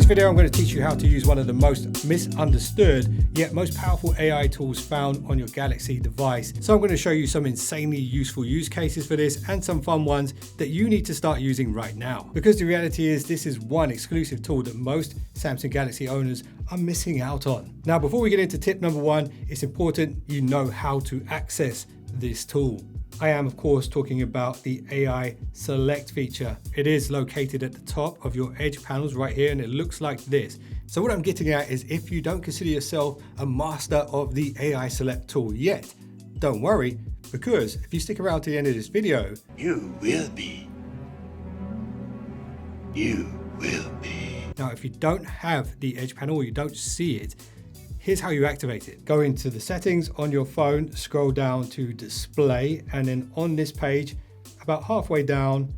video, I'm going to teach you how to use one of the most misunderstood yet most powerful AI tools found on your Galaxy device. So I'm going to show you some insanely useful use cases for this and some fun ones that you need to start using right now. Because the reality is this is one exclusive tool that most Samsung Galaxy owners are missing out on. Now, before we get into tip number one, it's important you know how to access this tool. I am, of course, talking about the AI Select feature. It is located at the top of your Edge panels right here, and it looks like this. So what I'm getting at is if you don't consider yourself a master of the AI Select tool yet, don't worry, because if you stick around to the end of this video, you will be. You will be. Now, if you don't have the Edge panel or you don't see it, here's how you activate it. Go into the settings on your phone, scroll down to display, and then on this page, about halfway down,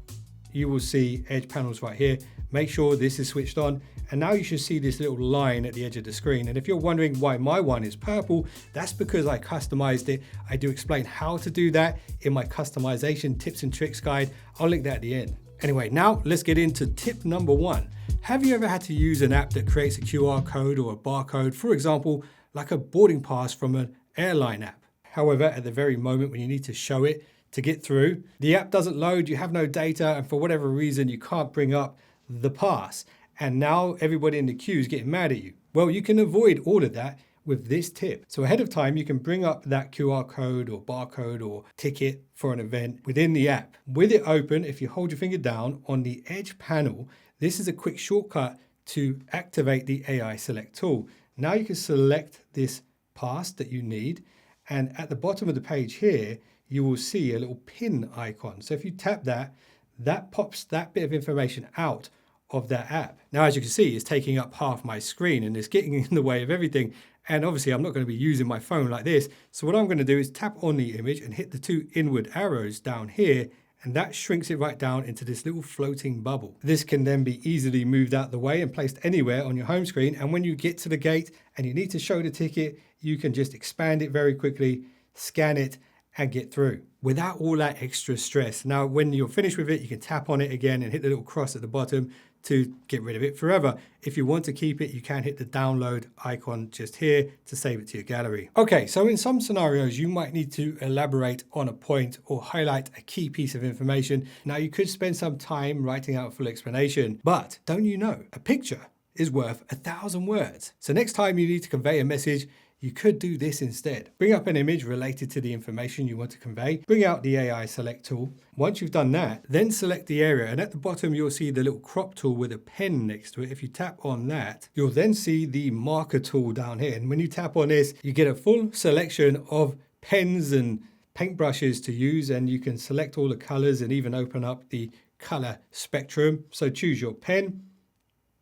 you will see Edge panels right here. Make sure this is switched on. And now you should see this little line at the edge of the screen. And if you're wondering why my one is purple, that's because I customized it. I do explain how to do that in my customization tips and tricks guide. I'll link that at the end. Anyway, now let's get into tip number one. Have you ever had to use an app that creates a QR code or a barcode, for example, like a boarding pass from an airline app? However, at the very moment when you need to show it to get through, the app doesn't load, you have no data, and for whatever reason, you can't bring up the pass. And now everybody in the queue is getting mad at you. Well, you can avoid all of that with this tip. So ahead of time, you can bring up that QR code or barcode or ticket for an event within the app. With it open, if you hold your finger down on the Edge panel, this is a quick shortcut to activate the AI Select tool. Now you can select this pass that you need, and at the bottom of the page here, you will see a little pin icon. So if you tap that, that pops that bit of information out of that app. Now, as you can see, it's taking up half my screen and it's getting in the way of everything. And obviously I'm not going to be using my phone like this. So what I'm going to do is tap on the image and hit the two inward arrows down here, and that shrinks it right down into this little floating bubble. This can then be easily moved out the way and placed anywhere on your home screen. And when you get to the gate and you need to show the ticket, you can just expand it very quickly, scan it, and get through without all that extra stress. Now, when you're finished with it, you can tap on it again and hit the little cross at the bottom to get rid of it forever. If you want to keep it, you can hit the download icon just here to save it to your gallery. Okay, so in some scenarios, you might need to elaborate on a point or highlight a key piece of information. Now, you could spend some time writing out a full explanation, but don't you know, a picture is worth 1,000 words. So next time you need to convey a message, you could do this instead. Bring up an image related to the information you want to convey. Bring out the AI Select tool. Once you've done that, then select the area. And at the bottom, you'll see the little crop tool with a pen next to it. If you tap on that, you'll then see the marker tool down here. And when you tap on this, you get a full selection of pens and paintbrushes to use. And you can select all the colors and even open up the color spectrum. So choose your pen,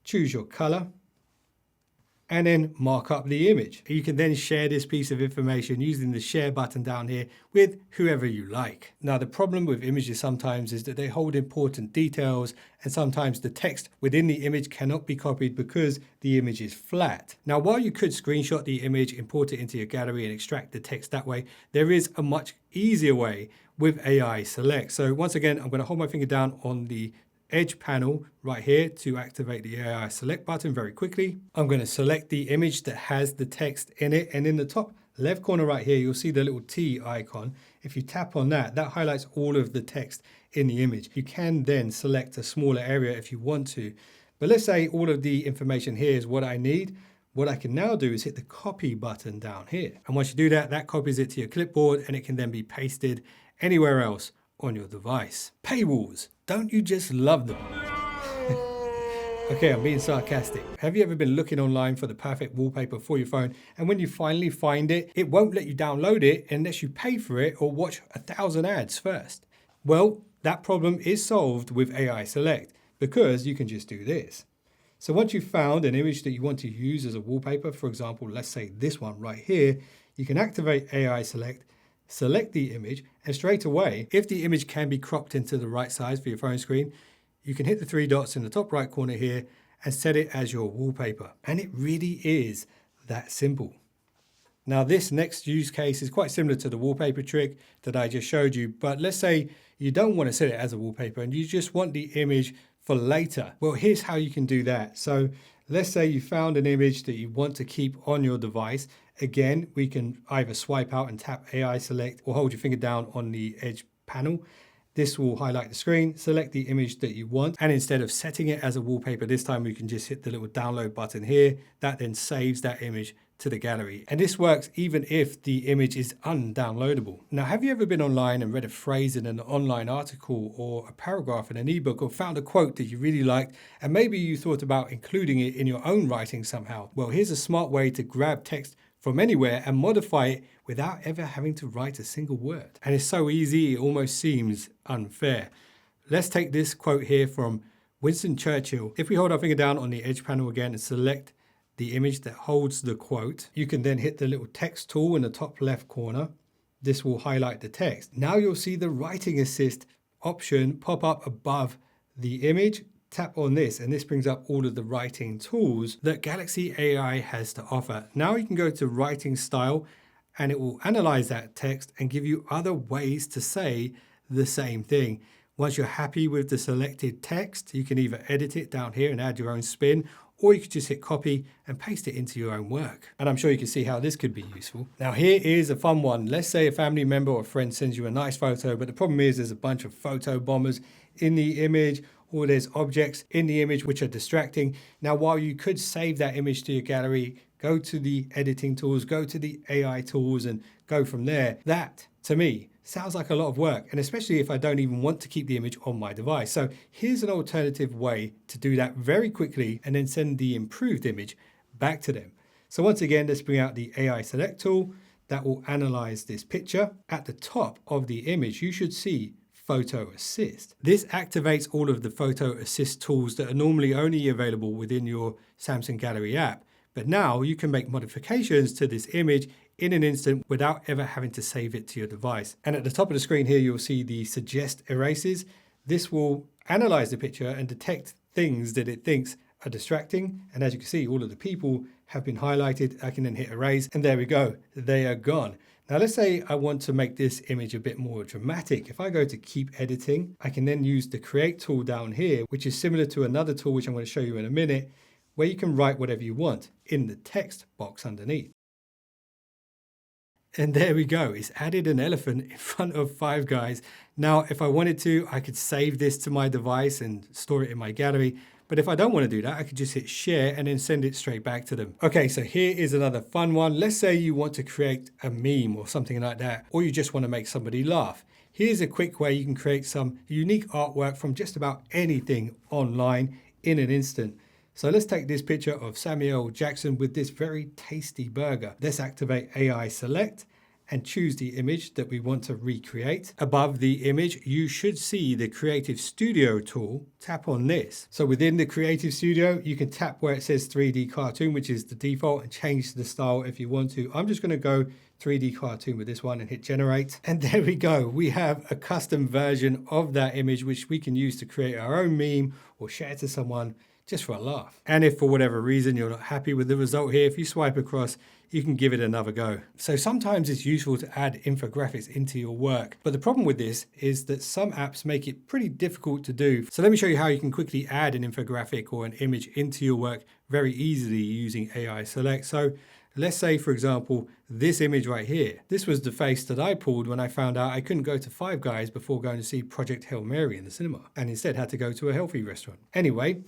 choose your color, and then mark up the image. You can then share this piece of information using the share button down here with whoever you like. Now, the problem with images sometimes is that they hold important details, and sometimes the text within the image cannot be copied because the image is flat. Now, while you could screenshot the image, import it into your gallery and extract the text that way, there is a much easier way with AI Select. So once again, I'm going to hold my finger down on the Edge panel right here to activate the AI Select button very quickly. I'm going to select the image that has the text in it, and in the top left corner right here, you'll see the little T icon. If you tap on that, that highlights all of the text in the image. You can then select a smaller area if you want to, but let's say all of the information here is what I need. What I can now do is hit the copy button down here. And once you do that, that copies it to your clipboard and it can then be pasted anywhere else on your device. Paywalls. Don't you just love them? Okay, I'm being sarcastic. Have you ever been looking online for the perfect wallpaper for your phone, and when you finally find it, it won't let you download it unless you pay for it or watch 1,000 ads first? Well, that problem is solved with AI Select because you can just do this. So once you've found an image that you want to use as a wallpaper, for example, let's say this one right here, you can activate AI Select, select the image, and straight away, if the image can be cropped into the right size for your phone screen, you can hit the three dots in the top right corner here and set it as your wallpaper. And it really is that simple. Now, this next use case is quite similar to the wallpaper trick that I just showed you, but let's say you don't want to set it as a wallpaper and you just want the image for later. Well, here's how you can do that. So Let's say you found an image that you want to keep on your device. Again, we can either swipe out and tap AI select or hold your finger down on the Edge panel. This will highlight the screen, select the image that you want, and instead of setting it as a wallpaper this time, we can just hit the little download button here. That then saves that image to the gallery. And this works even if the image is undownloadable. Now, have you ever been online and read a phrase in an online article or a paragraph in an ebook, or found a quote that you really liked and maybe you thought about including it in your own writing somehow? Well, here's a smart way to grab text from anywhere and modify it without ever having to write a single word. And it's so easy, it almost seems unfair. Let's take this quote here from Winston Churchill. If we hold our finger down on the Edge panel again and select the image that holds the quote, you can then hit the little text tool in the top left corner. This will highlight the text. Now you'll see the writing assist option pop up above the image. Tap on this and this brings up all of the writing tools that Galaxy AI has to offer. Now you can go to writing style and it will analyze that text and give you other ways to say the same thing. Once you're happy with the selected text, you can either edit it down here and add your own spin, or you could just hit copy and paste it into your own work. And I'm sure you can see how this could be useful. Now here is a fun one. Let's say a family member or a friend sends you a nice photo, but the problem is there's a bunch of photo bombers in the image, or there's objects in the image which are distracting. Now, while you could save that image to your gallery, go to the editing tools, go to the AI tools and go from there. That, to me, sounds like a lot of work, and especially if I don't even want to keep the image on my device. So here's an alternative way to do that very quickly and then send the improved image back to them. So once again, let's bring out the AI select tool that will analyze this picture. At the top of the image, you should see Photo Assist. This activates all of the Photo Assist tools that are normally only available within your Samsung Gallery app. But now you can make modifications to this image in an instant without ever having to save it to your device. And at the top of the screen here, you'll see the suggest erases. This will analyze the picture and detect things that it thinks are distracting. And as you can see, all of the people have been highlighted. I can then hit erase and there we go. They are gone. Now let's say I want to make this image a bit more dramatic. If I go to keep editing, I can then use the create tool down here, which is similar to another tool, which I'm going to show you in a minute, where you can write whatever you want in the text box underneath. And there we go. It's added an elephant in front of Five Guys. Now, if I wanted to, I could save this to my device and store it in my gallery. But if I don't want to do that, I could just hit share and then send it straight back to them. Okay, so here is another fun one. Let's say you want to create a meme or something like that, or you just want to make somebody laugh. Here's a quick way you can create some unique artwork from just about anything online in an instant. So let's take this picture of Samuel Jackson with this very tasty burger. Let's activate AI Select and choose the image that we want to recreate. Above the image, you should see the Creative Studio tool. Tap on this. So within the Creative Studio, you can tap where it says 3D cartoon, which is the default, and change the style if you want to. I'm just gonna go 3D cartoon with this one and hit generate. And there we go. We have a custom version of that image, which we can use to create our own meme or share to someone just for a laugh. And if for whatever reason you're not happy with the result here, if you swipe across, you can give it another go. So sometimes it's useful to add infographics into your work. But the problem with this is that some apps make it pretty difficult to do. So let me show you how you can quickly add an infographic or an image into your work very easily using AI Select. So let's say, for example, this image right here. This was the face that I pulled when I found out I couldn't go to Five Guys before going to see Project Hail Mary in the cinema, and instead had to go to a healthy restaurant. Anyway,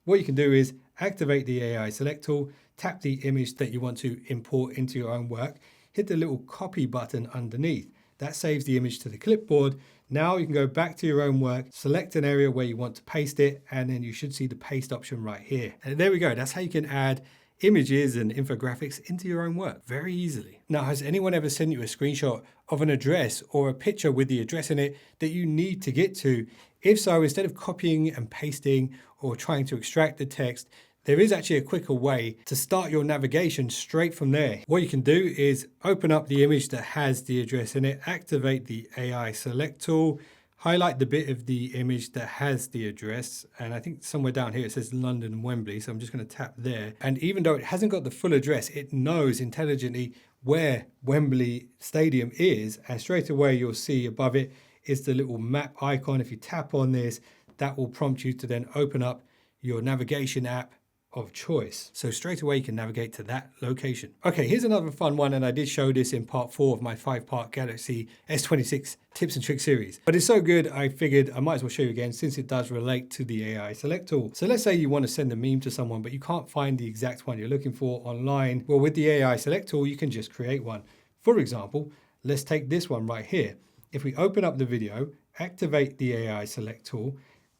what you can do is activate the AI Select tool, tap the image that you want to import into your own work, hit the little copy button underneath. That saves the image to the clipboard. Now you can go back to your own work, select an area where you want to paste it, and then you should see the paste option right here. And there we go. That's how you can add images and infographics into your own work very easily. Now, has anyone ever sent you a screenshot of an address or a picture with the address in it that you need to get to? If so, instead of copying and pasting or trying to extract the text, there is actually a quicker way to start your navigation straight from there. What you can do is open up the image that has the address in it, activate the AI Select tool, highlight the bit of the image that has the address, and I think somewhere down here it says London Wembley, so I'm just going to tap there. And even though it hasn't got the full address, it knows intelligently where Wembley Stadium is, and straight away you'll see above it is the little map icon. If you tap on this, that will prompt you to then open up your navigation app of choice. So straight away you can navigate to that location. Okay, here's another fun one, and I did show this in part 4 of my 5-part Galaxy S26 tips and tricks series. But it's so good, I figured I might as well show you again since it does relate to the AI Select tool. So let's say you want to send a meme to someone, but you can't find the exact one you're looking for online. Well, with the AI Select tool, you can just create one. For example, let's take this one right here. If we open up the video, activate the AI Select tool,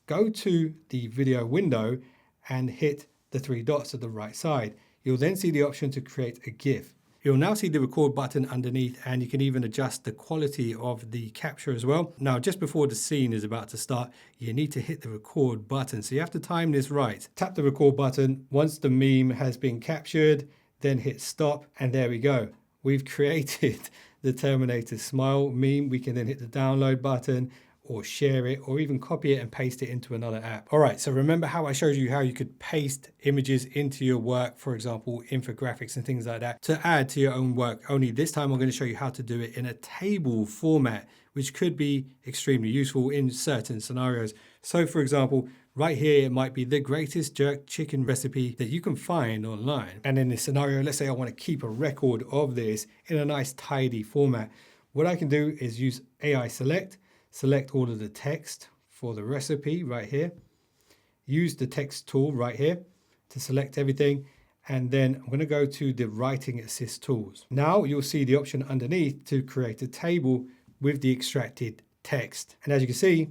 go to the video window and hit the 3 dots at the right side. You'll then see the option to create a GIF. You'll now see the record button underneath, and you can even adjust the quality of the capture as well. Now, just before the scene is about to start, you need to hit the record button. So you have to time this right. Tap the record button. Once the meme has been captured, then hit stop, and there we go. We've created the Terminator smile meme. We can then hit the download button, or share it, or even copy it and paste it into another app. All right, so remember how I showed you how you could paste images into your work, for example, infographics and things like that, to add to your own work. Only this time I'm going to show you how to do it in a table format, which could be extremely useful in certain scenarios. So for example, right here, it might be the greatest jerk chicken recipe that you can find online. And in this scenario, let's say I want to keep a record of this in a nice tidy format. What I can do is use AI Select, select all of the text for the recipe right here, use the text tool right here to select everything, and then I'm going to go to the writing assist tools. Now you'll see the option underneath to create a table with the extracted text. And as you can see,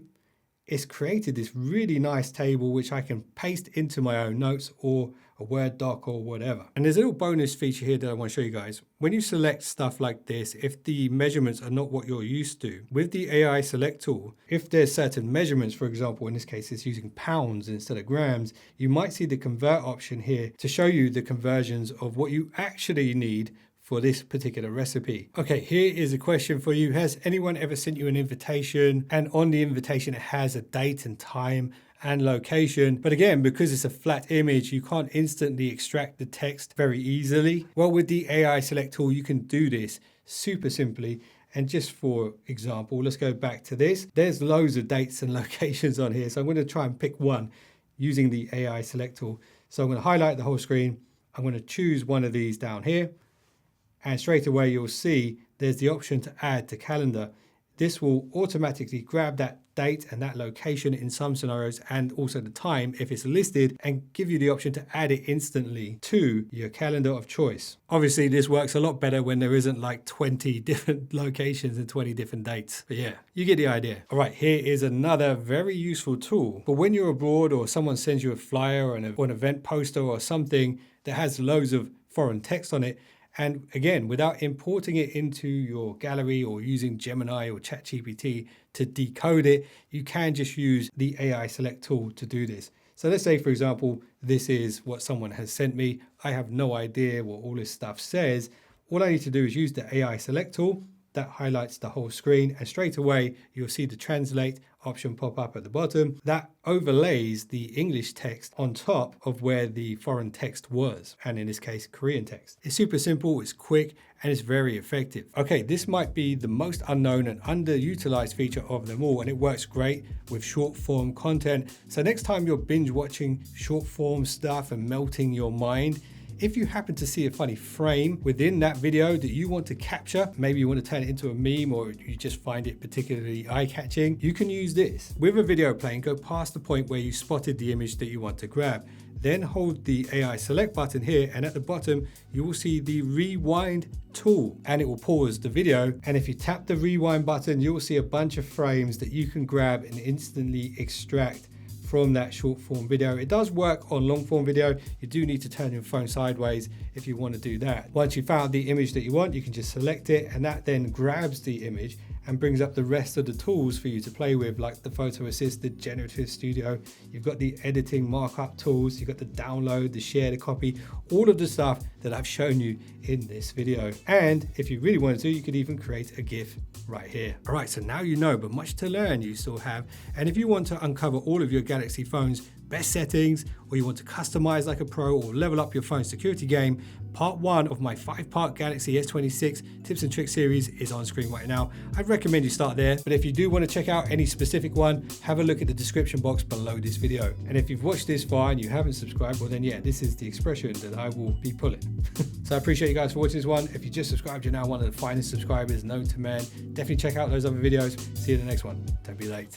it's created this really nice table which I can paste into my own notes or a Word doc or whatever. And there's a little bonus feature here that I want to show you guys. When you select stuff like this, if the measurements are not what you're used to, with the AI Select tool, if there's certain measurements, for example, in this case, it's using pounds instead of grams, you might see the convert option here to show you the conversions of what you actually need for this particular recipe. Okay, here is a question for you. Has anyone ever sent you an invitation, and on the invitation it has a date and time and location, but again, because it's a flat image, you can't instantly extract the text very easily? Well, with the AI Select tool, you can do this super simply. And just for example, let's go back to this. There's loads of dates and locations on here, so I'm going to try and pick one using the AI Select tool. So I'm going to highlight the whole screen. I'm going to choose one of these down here, and straight away you'll see there's the option to add to calendar. This will automatically grab that date and that location in some scenarios, and also the time if it's listed, and give you the option to add it instantly to your calendar of choice. Obviously, this works a lot better when there isn't like 20 different locations and 20 different dates. But yeah, you get the idea. All right, here is another very useful tool. But when you're abroad or someone sends you a flyer or an event poster or something that has loads of foreign text on it, and again, without importing it into your gallery or using Gemini or ChatGPT to decode it, you can just use the AI Select tool to do this. So let's say, for example, this is what someone has sent me. I have no idea what all this stuff says. All I need to do is use the AI Select tool. That highlights the whole screen, and straight away you'll see the translate option pop up at the bottom. That overlays the English text on top of where the foreign text was, and in this case Korean text. It's super simple, it's quick, and it's very effective. Okay, this might be the most unknown and underutilized feature of them all, and it works great with short form content. So next time you're binge watching short form stuff and melting your mind, if you happen to see a funny frame within that video that you want to capture, maybe you want to turn it into a meme, or you just find it particularly eye-catching, you can use this. With a video playing, go past the point where you spotted the image that you want to grab. Then hold the AI Select button here, and at the bottom you will see the rewind tool, and it will pause the video. And if you tap the rewind button, you will see a bunch of frames that you can grab and instantly extract from that short form video. It does work on long form video. You do need to turn your phone sideways if you want to do that. Once you found the image that you want, you can just select it, and that then grabs the image and brings up the rest of the tools for you to play with, like the Photo Assist, the Generative Studio. You've got the editing markup tools, you've got the download, the share, the copy, all of the stuff that I've shown you in this video. And if you really wanted to, you could even create a GIF right here. All right, so now you know, but much to learn you still have. And if you want to uncover all of your Galaxy phones best settings, or you want to customize like a pro or level up your phone's security game, part 1 of my 5-part Galaxy S26 tips and tricks series is on screen right now. I'd recommend you start there, but if you do want to check out any specific one, have a look at the description box below this video. And if you've watched this far and you haven't subscribed, well then yeah, this is the expression that I will be pulling. So I appreciate you guys for watching this one. If you just subscribed, you're now one of the finest subscribers known to man. Definitely check out those other videos. See you in the next one. Don't be late.